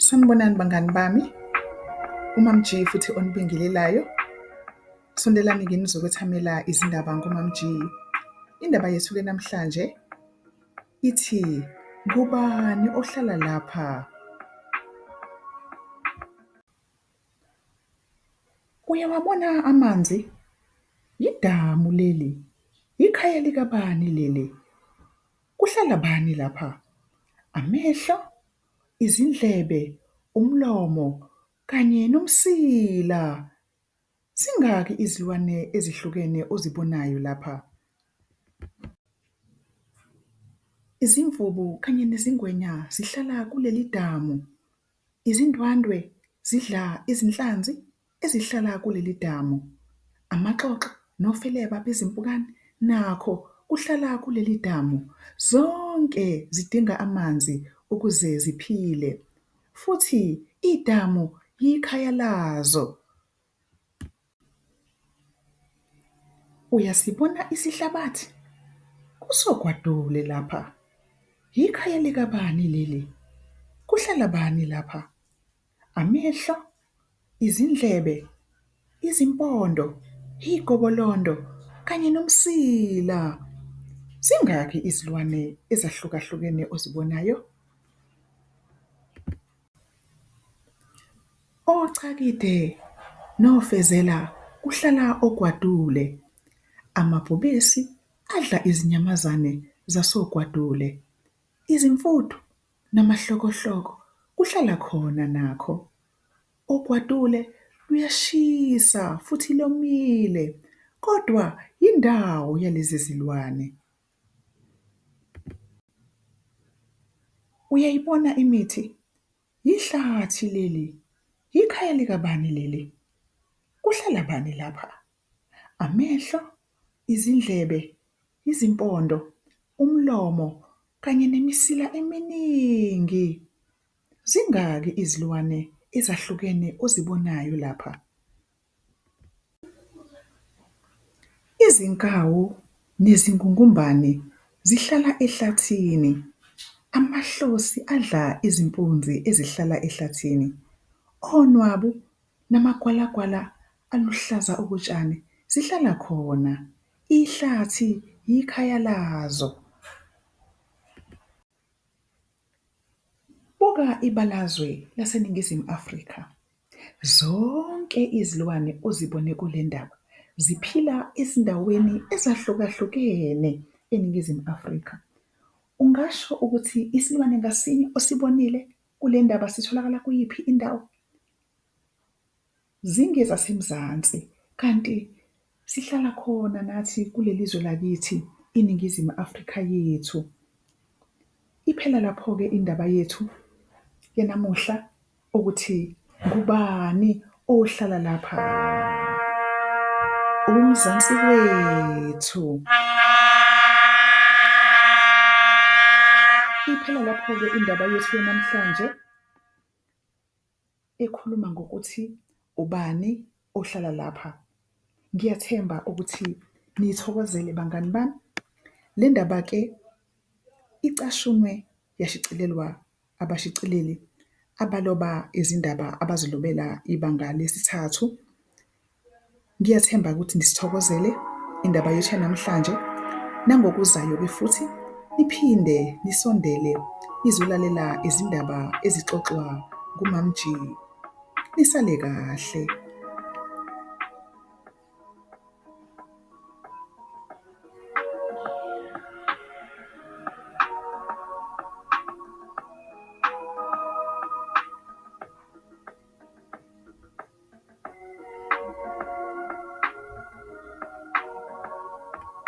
Sanibonani bangani bami, uMam G futhi onibingelelayo. Sondelani-ke nizokwethamela izindaba ngoMam G. Indaba yethu-ke namhlanje ithi, ngubani ohlala lapha? Uyawabona amanzi? Yidamu leli. Ikhaya likabani leli? Kuhlala bani lapha? Amehlo, izindlebe, umlomo kanye nomsila. Zingaki izilwane ezihlukene ozibonayo lapha? Izimvubu kanye nezingwenya zihlala kuleli damu. Izindwandwe zidla izinhlanzi ezihlala kuleli damu. Amaxoxo nofeleba bezimpukane nakho kuhlala kuleli damu. Zonke zidinga amanzi ukuze ziphile, futhi idamu yikhaya lazo. Uyasibona isihlabathi? Kusogwadule lapha. Yikhaya likabani leli? Kuhlala bani lapha? Amehlo, izindlebe, izimpondo, igobolondo kanye nomsila. Zingaki izilwane ezahlukahlukene ozibonayo? Ochakide nofezela kuhlala ogwadule. Amabhubesi adla izinyamazane zasogwadule. Izimfudu namahlokohloko kuhlala khona nakho. Ogwadule luyashisa futhi lomile, kodwa yindawo yalezi zilwane. Uyayibona imithi? Yihlathi leli. Yikhaya likabani leli? Kuhlala bani lapha? Amehlo, izindlebe, izimpondo, umlomo kanye nemisila eminingi. Zingaki izilwane ezahlukene ozibonayo lapha? Izinkawu nezingungumbane zihlala ehlathini. Amahlosi adla izimpunzi ezihlala ehlathini. Onwabu namagwalagwala aluhlaza okotshani zihlala khona. Ihlathi yikhaya lazo. Buka ibalazwe laseNingizimu Afrika. Zonke izilwane ozibone kule ndaba ziphila ezindaweni ezahlukahlukene eNingizimu Afrika. Ungasho ukuthi isilwane ngasinye osibonile kule ndaba sitholakala kuyiphi indawo? ZingezaseMzansi, kanti sihlala khona nathi kuleli zwe lakithi iNingizimu Afrika yethu. Iphela lapho-ke indaba yethu yanamuhla ukuthi ngubani ohlala lapha? UMzansi wethu. Iphela lapho-ke indaba yethu yanamhlanje ekhuluma ngokuthi ubani ohlala lapha. Ngiyathemba ukuthi niyithokozele bangani bami. Le ndaba-ke icashunwe yashicilelwa abashicileli abaloba izindaba abazilobela ibanga lesithathu. Ngiyathemba ukuthi nisithokozele indaba yethu yanamhlanje. Nangokuzayo-ke futhi niphinde nisondele nizolalela izindaba ezixoxwa nguMam G. Nisale kahle.